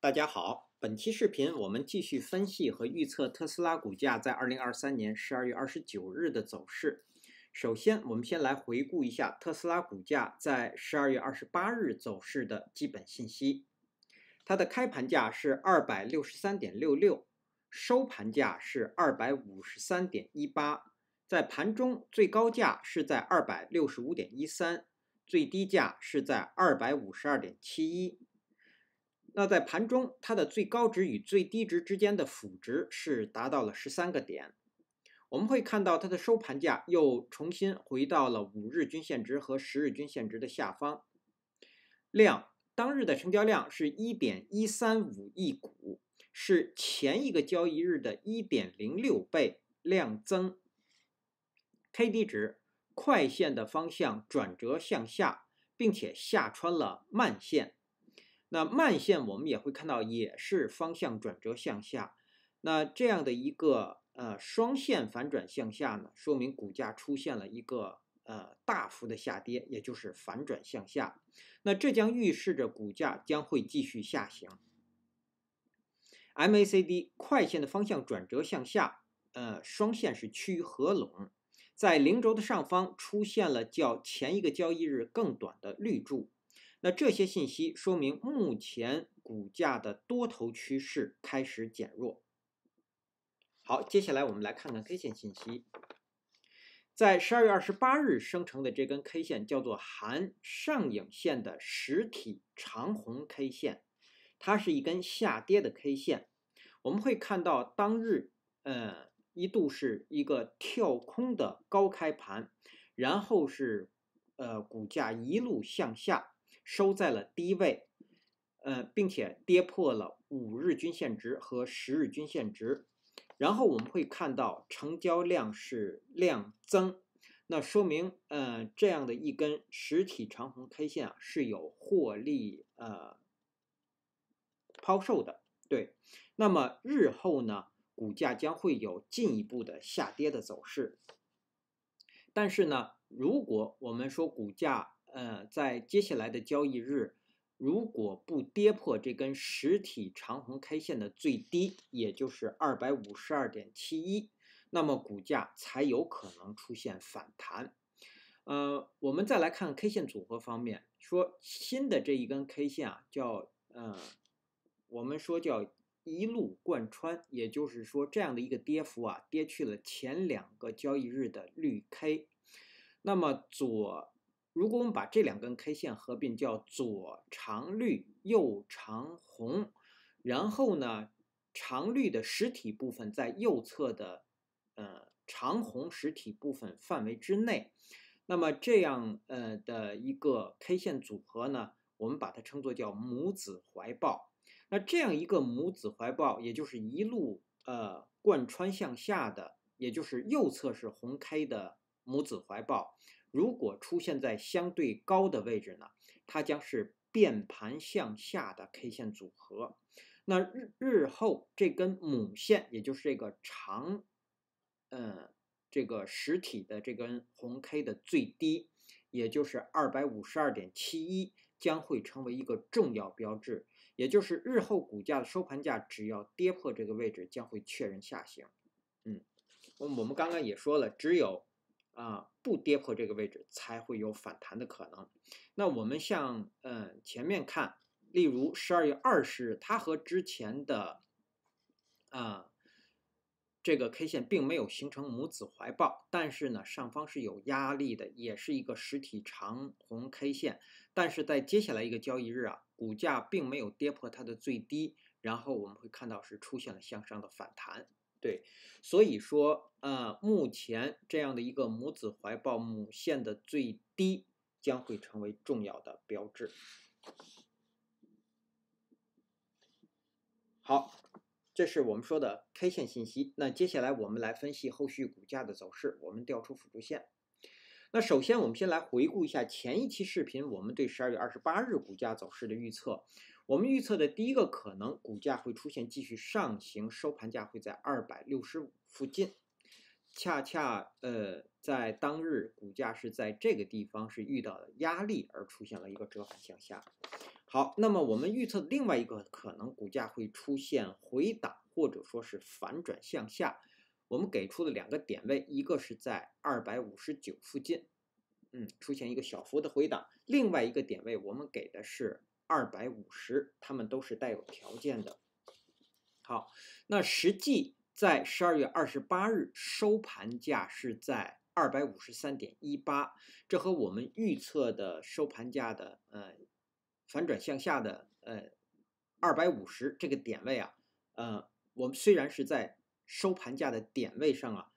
大家好，本期视频我们继续分析和预测特斯拉股价在2023年12月29日的走势。首先，我们先来回顾一下特斯拉股价在12月28日走势的基本信息。它的开盘价是263.66，收盘价是253.18，在盘中最高价是在265.13，最低价是在252.71。那在盘中，它的最高值与最低值之间的负值是达到了13个点。我们会看到它的收盘价又重新回到了5日均线值和10日均线值的下方。当日的成交量是 1.135 亿股，是前一个交易日的 1.06 倍量增。KD 值快线的方向转折向下，并且下穿了慢线。那慢线我们也会看到也是方向转折向下，那这样的一个双线反转向下呢，说明股价出现了一个大幅的下跌，也就是反转向下。那这将预示着股价将会继续下行。MACD 快线的方向转折向下，双线是趋于合拢，在零轴的上方出现了较前一个交易日更短的绿柱。那这些信息说明目前股价的多头趋势开始减弱。好，接下来我们来看看 K 线信息。在12月28日生成的这根 K 线叫做含上影线的实体长红 K 线，它是一根下跌的 K 线。我们会看到当日一度是一个跳空的高开盘，然后是股价一路向下，收在了低位，并且跌破了5日均线值和10日均线值。然后我们会看到成交量是量增，那说明这样的一根实体长红 K 线是有获利抛售的。对，那么日后呢，股价将会有进一步的下跌的走势。但是呢，如果我们说股价在接下来的交易日如果不跌破这根实体长红 K 线的最低，也就是252.71，那么股价才有可能出现反弹。我们再来看 K 线组合方面，说新的这一根 K 线啊，我们说叫一路贯穿，也就是说这样的一个跌幅啊，跌去了前2个交易日的绿 K。那么如果我们把这2根 K 线合并，叫左长绿右长红，然后呢，长绿的实体部分在右侧的长红实体部分范围之内，那么这样的一个 K 线组合呢，我们把它称作叫母子怀抱。那这样一个母子怀抱，也就是一路贯穿向下的，也就是右侧是红 K 的母子怀抱，如果出现在相对高的位置呢，它将是变盘向下的 K 线组合。那日后这根母线，也就是这个这个实体的这根红 K 的最低，也就是252.71，将会成为一个重要标志，也就是日后股价的收盘价只要跌破这个位置，将会确认下行。我们刚刚也说了，只有不跌破这个位置才会有反弹的可能。那我们像前面看，例如12月20日，它和之前的这个 K 线并没有形成母子怀抱，但是呢，上方是有压力的，也是一个实体长红 K 线。但是在接下来一个交易日啊，股价并没有跌破它的最低，然后我们会看到是出现了向上的反弹。对，所以说目前这样的一个母子怀抱母线的最低将会成为重要的标志。好，这是我们说的 K 线信息。那接下来我们来分析后续股价的走势，我们调出辅助线。那首先我们先来回顾一下前一期视频我们对12月28日股价走势的预测。我们预测的第一个可能，股价会出现继续上行，收盘价会在265附近。恰恰在当日股价是在这个地方是遇到了压力而出现了一个折返向下。好，那么我们预测另外一个可能股价会出现回档或者说是反转向下，我们给出的2个点位，一个是在259附近，出现一个小幅的回档，另外一个点位我们给的是250，它们都是带有条件的。好，那实际在12月28日收盘价是在253.18，这和我们预测的收盘价的反转向下的250这个点位啊，我们虽然是在收盘价的点位上啊，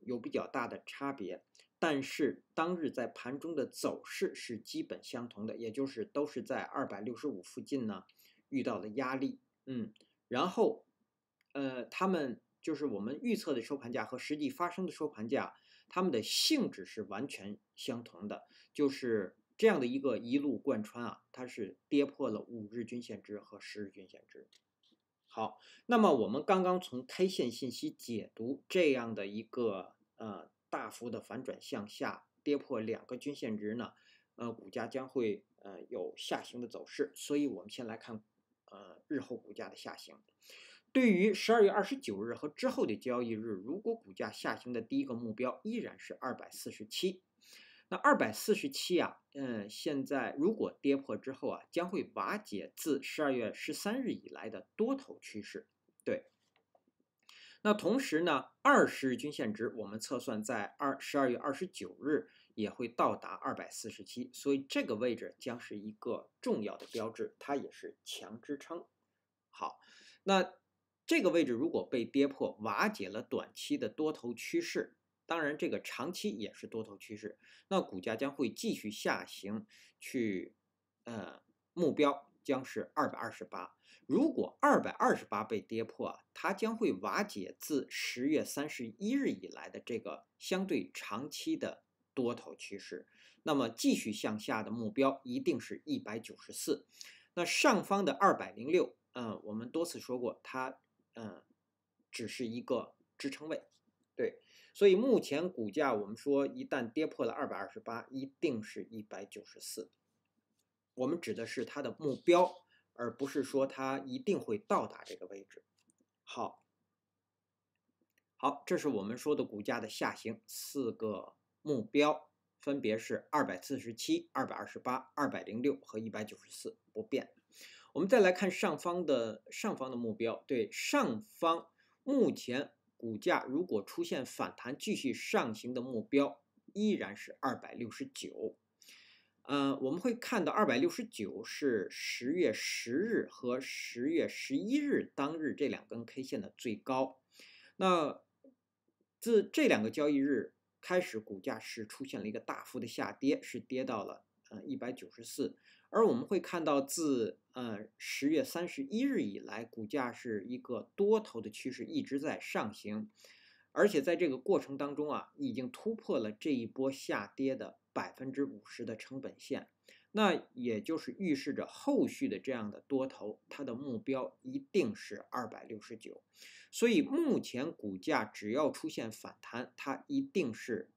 有比较大的差别，但是当日在盘中的走势是基本相同的，也就是都是在265附近呢遇到了压力，然后他们就是我们预测的收盘价和实际发生的收盘价，它们的性质是完全相同的，就是这样的一个一路贯穿啊，它是跌破了5日均线值和10日均线值。好，那么我们刚刚从 K 线信息解读这样的一个大幅的反转向下，跌破2个均线值呢，股价将会有下行的走势。所以我们先来看日后股价的下行。对于12月29日和之后的交易日，如果股价下行的第一个目标依然是247。那247啊，现在如果跌破之后啊，将会瓦解自12月13日以来的多头趋势。对，那同时呢，20日均线值我们测算在12月29日也会到达247，所以这个位置将是一个重要的标志，它也是强支撑。好，那这个位置如果被跌破，瓦解了短期的多头趋势，当然这个长期也是多头趋势，那股价将会继续下行，去目标将是228。如果228被跌破啊，它将会瓦解自10月31日以来的这个相对长期的多头趋势，那么继续向下的目标一定是194。那上方的206，我们多次说过，它只是一个支撑位，对，所以目前股价我们说一旦跌破了228，一定是194。我们指的是它的目标，而不是说它一定会到达这个位置。好，这是我们说的股价的下行4个目标，分别是247、228、206和194，不变。我们再来看上方的目标，对，上方目前股价如果出现反弹继续上行的目标依然是269。我们会看到269是10月10日和10月11日当日这2根 K 线的最高。那自这2个交易日开始，股价是出现了一个大幅的下跌，是跌到了194。而我们会看到自10月31日以来，股价是一个多头的趋势一直在上行，而且在这个过程当中啊，已经突破了这一波下跌的50%的成本线，那也就是预示着后续的这样的多头，它的目标一定是269。所以目前股价只要出现反弹，它一定是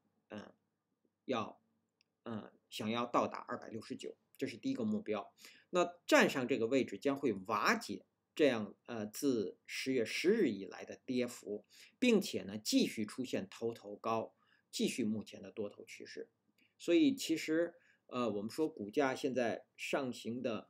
想要到达269，这是第一个目标。那站上这个位置将会瓦解这样自10月10日以来的跌幅，并且呢继续出现头高，继续目前的多头趋势。所以其实我们说股价现在上行的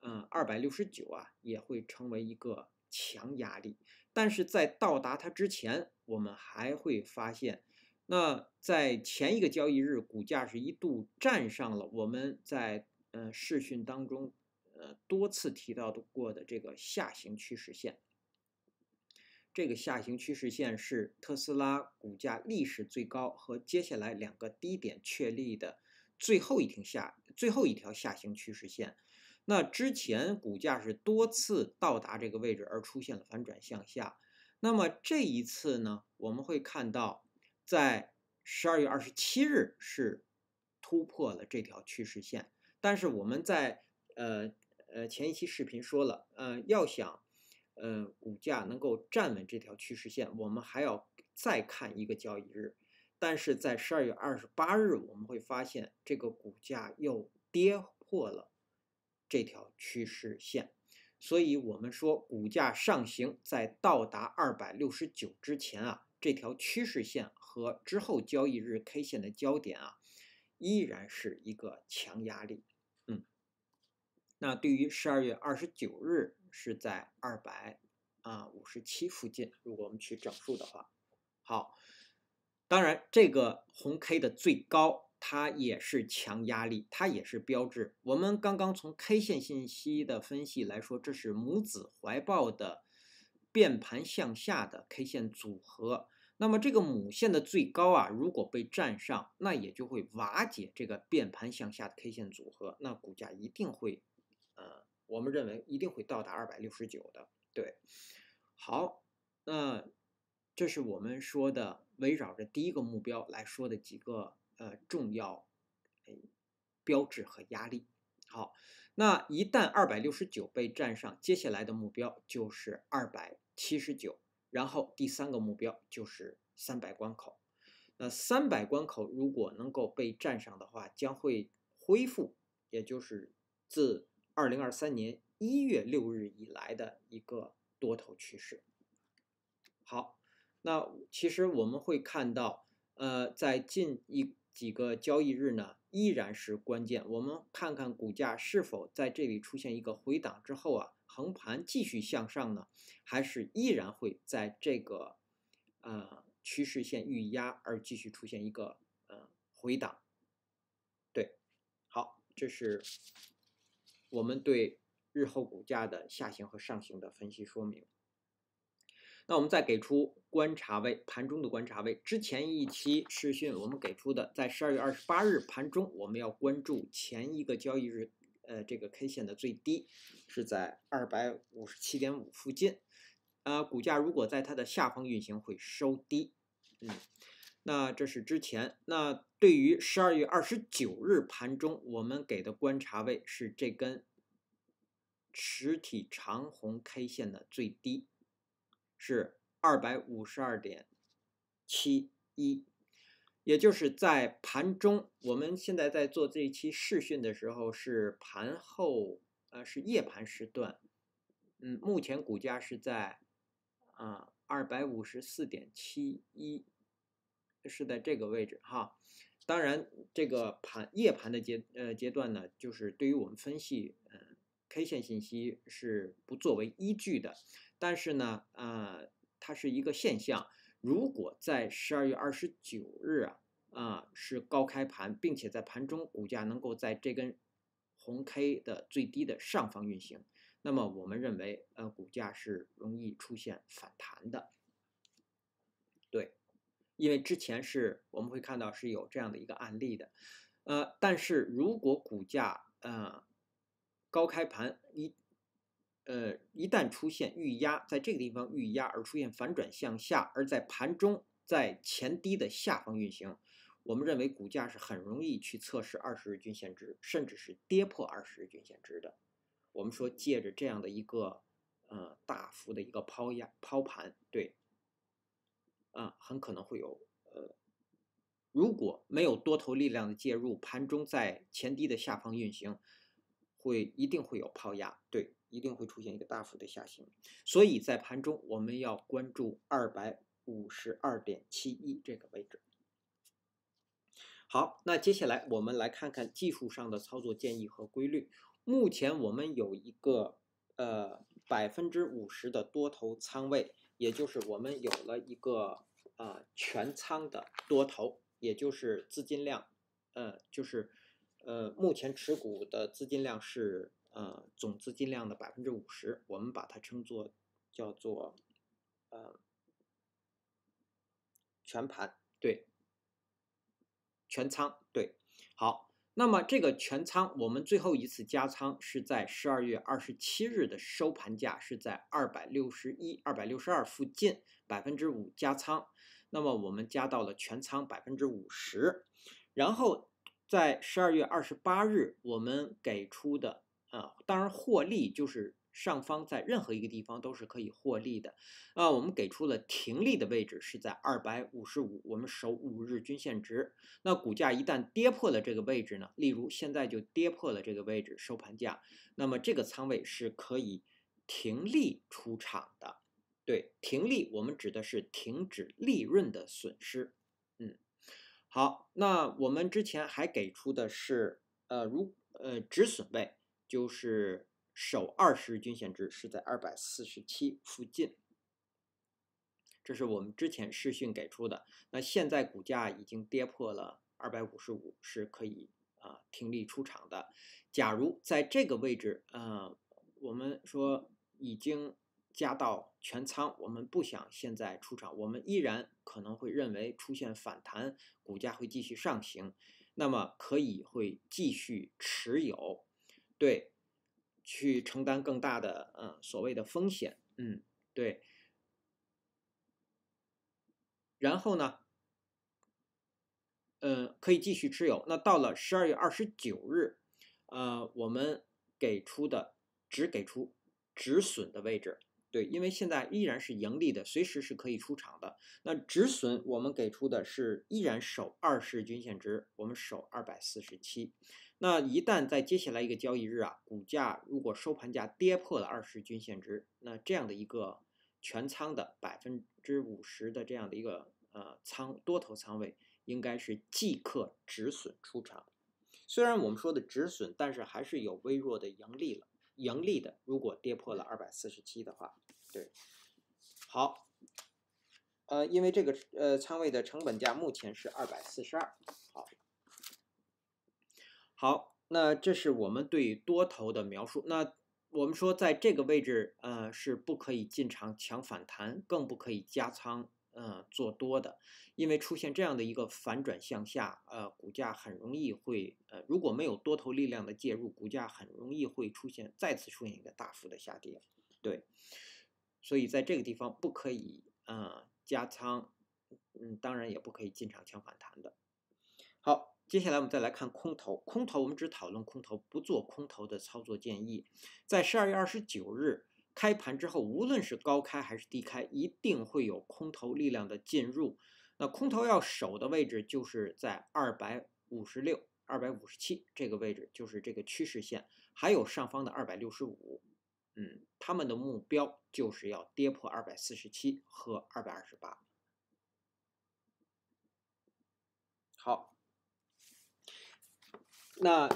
269啊，也会成为一个强压力。但是在到达它之前，我们还会发现，那在前一个交易日，股价是一度站上了我们在视讯当中多次提到过的这个下行趋势线。这个下行趋势线是特斯拉股价历史最高和接下来2个低点确立的最后一条下行趋势线。那之前股价是多次到达这个位置而出现了反转向下，那么这一次呢，我们会看到在12月27日是突破了这条趋势线，但是我们在前一期视频说了，要想股价能够站稳这条趋势线，我们还要再看一个交易日。但是在12月28日，我们会发现这个股价又跌破了这条趋势线。所以我们说股价上行在到达269之前啊，这条趋势线和之后交易日 K 线的焦点啊，依然是一个强压力。那对于12月29日是在257附近，如果我们去整数的话。好，当然这个红 K 的最高它也是强压力，它也是标志。我们刚刚从 K 线信息的分析来说，这是母子怀抱的变盘向下的 K 线组合。那么这个母线的最高啊，如果被站上，那也就会瓦解这个变盘向下的 K 线组合，那股价一定会，我们认为一定会到达269的。对，好，那这是我们说的围绕着第一个目标来说的几个重要标志和压力。好，那一旦269被站上，接下来的目标就是279，然后第三个目标就是300关口。那300关口如果能够被站上的话，将会恢复，也就是自2023年1月6日以来的一个多头趋势。好，那其实我们会看到，在近几个交易日呢，依然是关键。我们看看股价是否在这里出现一个回档之后啊，横盘继续向上呢，还是依然会在这个趋势线预压而继续出现一个回档。对，好，这是我们对日后股价的下行和上行的分析说明。那我们再给出观察位，盘中的观察位。之前一期视讯我们给出的，在12月28日盘中，我们要关注前一个交易日，这个 K 线的最低是在257.5附近，股价如果在它的下方运行会收低，那这是之前。那对于12月29日盘中，我们给的观察位是这根实体长红 K 线的最低。是252.71，也就是在盘中，我们现在在做这一期视讯的时候是盘后，是夜盘时段，目前股价是在254.71，是在这个位置哈。当然，这个夜盘的阶段呢，就是对于我们分析K 线信息是不作为依据的。但是呢，它是一个现象。如果在12月29日是高开盘，并且在盘中股价能够在这根红 K 的最低的上方运行，那么我们认为股价是容易出现反弹的。对，因为之前是我们会看到是有这样的一个案例的。但是如果股价高开盘一旦出现预压，在这个地方预压而出现反转向下，而在盘中在前低的下方运行，我们认为股价是很容易去测试20日均线值，甚至是跌破20日均线值的。我们说借着这样的一个大幅的一个抛盘，对，很可能会有如果没有多头力量的介入，盘中在前低的下方运行，一定会有抛压，对，一定会出现一个大幅的下行。所以在盘中我们要关注252.71这个位置。好，那接下来我们来看看技术上的操作建议和规律。目前我们有一个50%的多头仓位，也就是我们有了一个全仓的多头，也就是资金量，目前持股的资金量是总资金量的50%，我们把它称作叫做全盘，对，全仓，对，好。那么这个全仓，我们最后一次加仓是在12月27日的收盘价是在261、262附近，5%加仓。那么我们加到了全仓50%，然后在12月28日我们给出的当然获利就是上方在任何一个地方都是可以获利的。我们给出了停利的位置是在255，我们守5日均线值。那股价一旦跌破了这个位置呢，例如现在就跌破了这个位置收盘价，那么这个仓位是可以停利出场的。对，停利我们指的是停止利润的损失。好，那我们之前还给出的是止损位，就是守20日均线值是在247附近，这是我们之前视讯给出的。那现在股价已经跌破了255，是可以停利出场的。假如在这个位置我们说已经加到全仓，我们不想现在出场，我们依然可能会认为出现反弹，股价会继续上行，那么会继续持有，对，去承担更大的所谓的风险，对。然后呢，可以继续持有。那到了12月29日，我们只给出止损的位置。对，因为现在依然是盈利的，随时是可以出场的。那止损我们给出的是依然守20日均线值，我们守247。那一旦在接下来一个交易日股价如果收盘价跌破了20日均线值，那这样的一个全仓的50%的这样的一个多头仓位，应该是即刻止损出场。虽然我们说的止损，但是还是有微弱的盈利的。如果跌破了247的话，对，好，因为这个仓位的成本价目前是242，好，那这是我们对多头的描述。那我们说在这个位置是不可以进场抢反弹，更不可以加仓做多的，因为出现这样的一个反转向下，股价很容易会如果没有多头力量的介入，股价很容易会再次出现一个大幅的下跌。对，所以在这个地方不可以加仓，当然也不可以进场抢反弹的。好，接下来我们再来看空头。空头我们只讨论空头，不做空头的操作建议。在12月29日开盘之后，无论是高开还是低开，一定会有空头力量的进入。那空头要守的位置就是在256、257这个位置，就是这个趋势线，还有上方的265。他们的目标就是要跌破247和228。好，那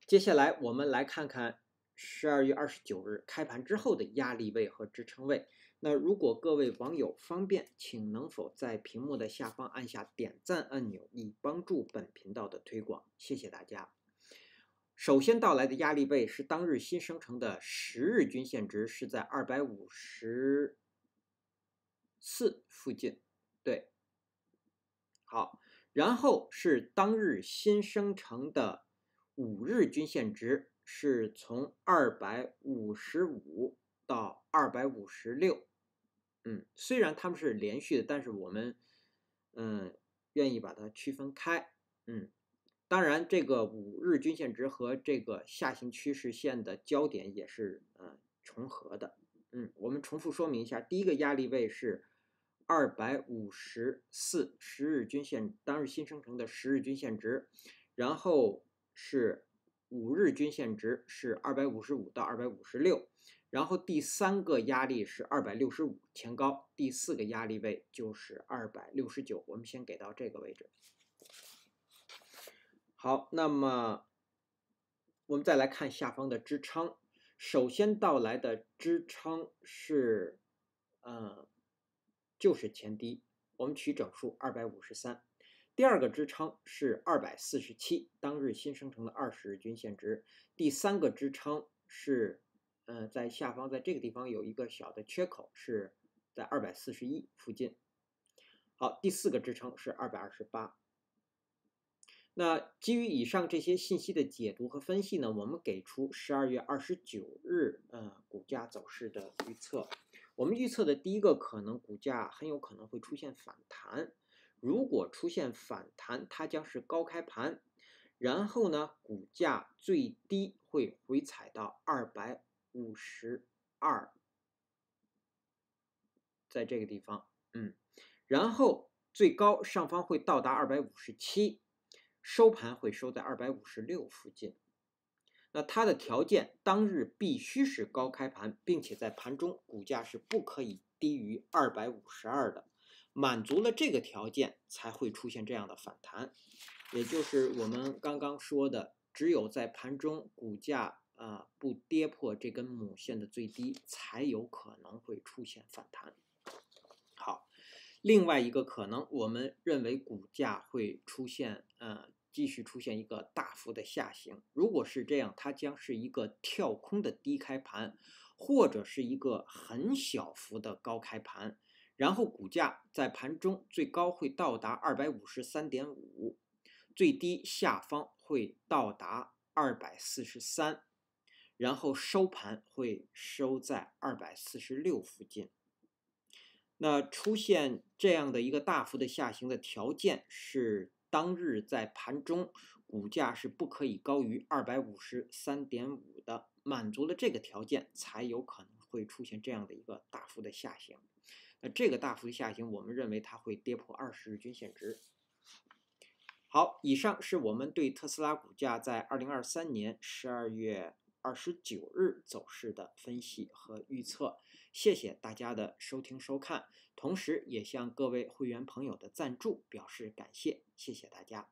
接下来我们来看看12月29日开盘之后的压力位和支撑位。那如果各位网友方便，请能否在屏幕的下方按下点赞按钮，以帮助本频道的推广，谢谢大家。首先到来的压力位是当日新生成的10日均线值，是在254附近，对，好，然后是当日新生成的5日均线值，是从255到256，虽然它们是连续的，但是我们愿意把它区分开，当然这个5日均线值和这个下行趋势线的交点也是重合的，我们重复说明一下，第一个压力位是254 10日均线，当日新生成的10日均线值，然后是5日均线值是255到256，然后第三个压力是265前高，第四个压力位就是269，我们先给到这个位置。好，那么我们再来看下方的支撑，首先到来的支撑是就是前低，我们取整数253。第二个支撑是247，当日新生成的20日均线值。第三个支撑是在下方，在这个地方有一个小的缺口，是在241附近。好，第四个支撑是228。那基于以上这些信息的解读和分析呢，我们给出12月29日股价走势的预测。我们预测的第一个可能，股价很有可能会出现反弹。如果出现反弹，它将是高开盘，然后呢，股价最低会回踩到255 252，在这个地方，然后最高上方会到达257，收盘会收在256附近。那它的条件，当日必须是高开盘，并且在盘中股价是不可以低于252的，满足了这个条件才会出现这样的反弹，也就是我们刚刚说的，只有在盘中股价不跌破这根母线的最低，才有可能会出现反弹。好，另外一个可能，我们认为股价会出现继续出现一个大幅的下行。如果是这样，它将是一个跳空的低开盘，或者是一个很小幅的高开盘，然后股价在盘中最高会到达253.5，最低下方会到达243，然后收盘会收在246附近。那出现这样的一个大幅的下行的条件是，当日在盘中股价是不可以高于253.5的，满足了这个条件，才有可能会出现这样的一个大幅的下行。那这个大幅的下行，我们认为它会跌破20日均线值。好，以上是我们对特斯拉股价在2023年12月29日走势的分析和预测。谢谢大家的收听收看，同时也向各位会员朋友的赞助表示感谢，谢谢大家。